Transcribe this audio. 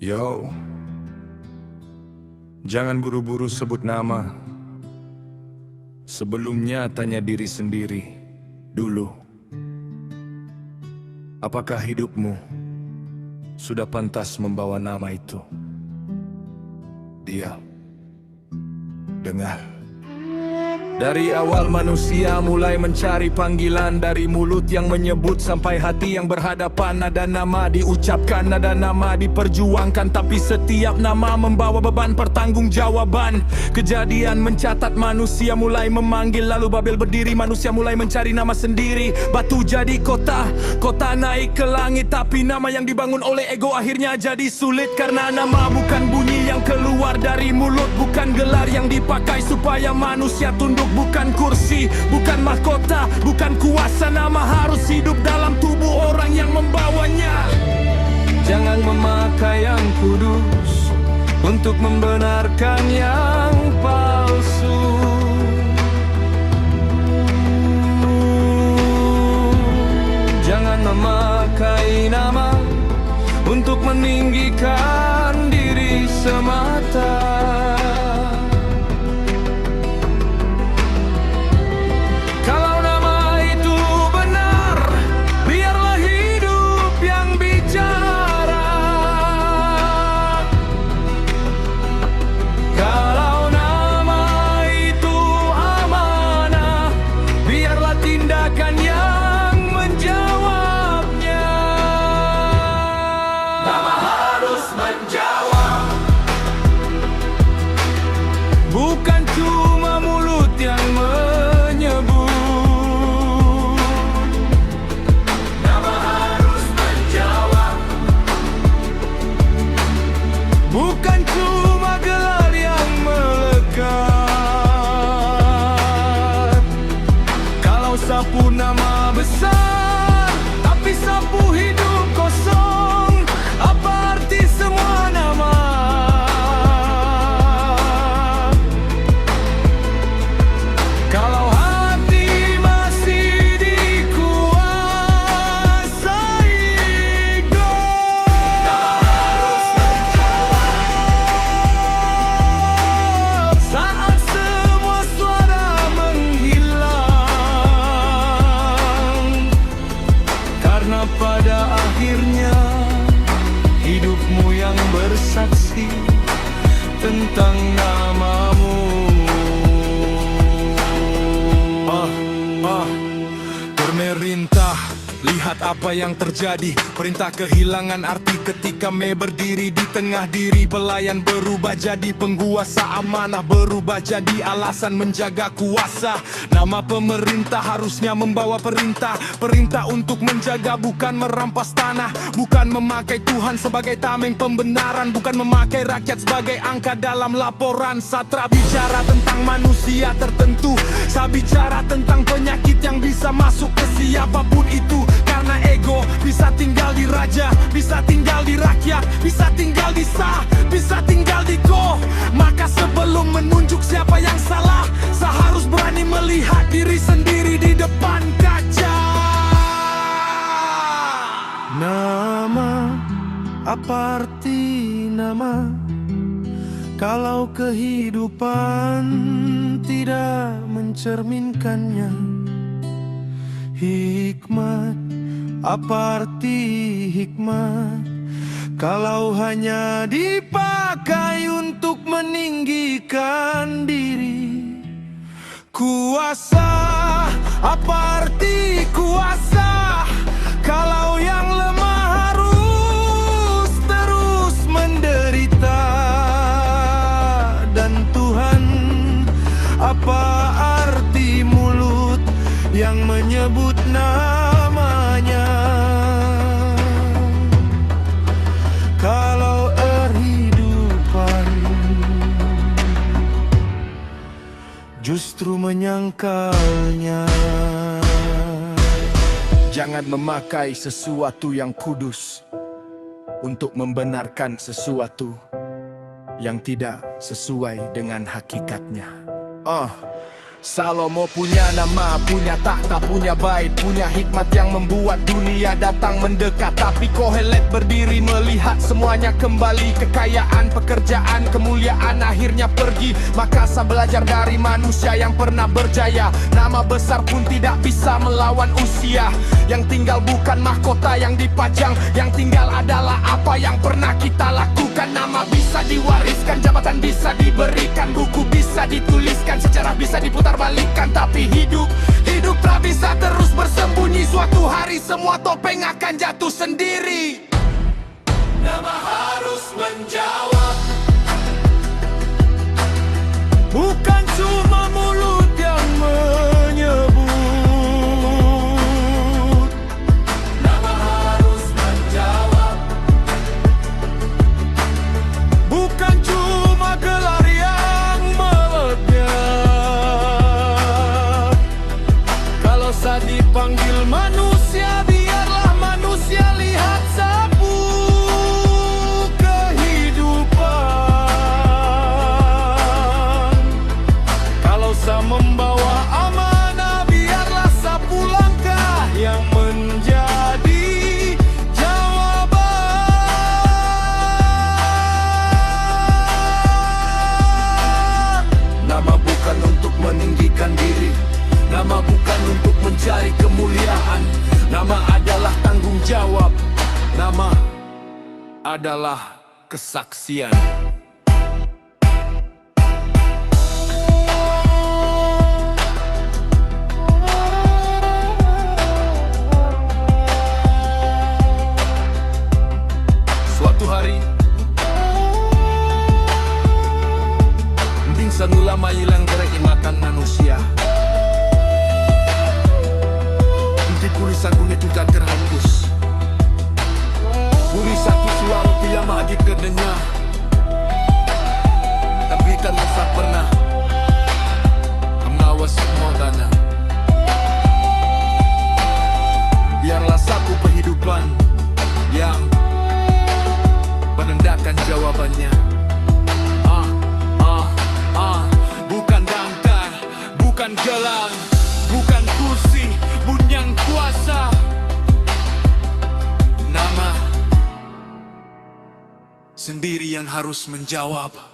Yo, jangan buru-buru sebut nama. Sebelumnya tanya diri sendiri dulu. Apakah hidupmu sudah pantas membawa nama itu? Diam, dengar. Dari awal manusia mulai mencari panggilan, dari mulut yang menyebut sampai hati yang berhadapan. Ada nama diucapkan, ada nama diperjuangkan, tapi setiap nama membawa beban pertanggungjawaban. Kejadian mencatat manusia mulai memanggil, lalu Babel berdiri, manusia mulai mencari nama sendiri. Batu jadi kota, kota naik ke langit, tapi nama yang dibangun oleh ego akhirnya jadi sulit. Karena nama bukan bunyi yang keluar dari mulut, bukan gelar yang dipakai supaya manusia tunduk, bukan kursi, bukan mahkota, bukan kuasa. Nama harus hidup dalam tubuh orang yang membawanya. Jangan memakai yang kudus untuk membenarkan yang palsu. Jangan memakai nama untuk meninggikan diri semata. Bukan cuma mulut yang menyebut, nama harus menjawab. Bukan cuma gelar yang melekat. Kalau sapu nama besar, tapi sapu hidup kosong, apa arti semua nama? Pada akhirnya hidupmu yang bersaksi tentang namamu. Pemerintah, lihat apa yang terjadi. Perintah kehilangan arti ketika berdiri di tengah diri. Pelayan berubah jadi penguasa, amanah berubah jadi alasan menjaga kuasa. Nama pemerintah harusnya membawa perintah, perintah untuk menjaga, bukan merampas tanah. Bukan memakai Tuhan sebagai tameng pembenaran, bukan memakai rakyat sebagai angka dalam laporan. Satra bicara tentang manusia tertentu, saya bicara tentang penyakit yang bisa masuk ke siapapun itu. Karena ego bisa tinggal di raja, bisa tinggal di rakyat, bisa tinggal di sah, bisa tinggal di go. Maka sebelum menunjuk siapa yang salah, saya harus berani melihat diri sendiri di depan kaca. Nama, apa arti nama kalau kehidupan tidak mencerminkannya? Hikmat, apa arti hikmat kalau hanya dipakai untuk meninggikan diri? Kuasa, apa arti kuasa kalau yang lemah harus terus menderita? Dan Tuhan, apa arti mulut yang menyebut namanya? Kalau kehidupan justru menyangkalnya. Jangan memakai sesuatu yang kudus untuk membenarkan sesuatu yang tidak sesuai dengan hakikatnya. Salomo punya nama, punya takhta, punya bait, punya hikmat yang membuat dunia datang mendekat. Tapi Kohelet berdiri melihat semuanya kembali. Kekayaan, pekerjaan, kemuliaan akhirnya pergi. Maka saya belajar dari manusia yang pernah berjaya. Nama besar pun tidak bisa melawan usia. Yang tinggal bukan mahkota yang dipajang, yang tinggal adalah apa yang pernah kita lakukan. Nama bisa diwariskan, jabatan bisa diberikan, buku bisa dituliskan, sejarah bisa diputar balikan. Tapi hidup tak bisa terus bersembunyi. Suatu hari semua topeng akan jatuh sendiri. Nama harus menjawab, bukan cuma mulut yang menyebut. Nama harus menjawab, bukan cuma gelar yang meledak. Kalau saya dipanggil manusia, biarlah manusia lihat sapu kehidupan. Kalau saya membawa amanah, biarlah saya pulang langkah yang menjadi jawaban. Nama bukan untuk meninggikan diri, nama bukan untuk mencari kemuliaan. Nama adalah tanggung jawab, nama adalah kesaksian. Suatu hari bingsan ulama hilang gerak makan manusia. Tulisan bunyi juga terhapus. Buri satu suara tidak lagi kedengar. Tapi karena saya pernah mengawasi semua dana, biarlah satu kehidupan yang menandakan jawabannya. Bukan dangkar, bukan gelang, bukan kursi, yang kuasa. Nama sendiri yang harus menjawab.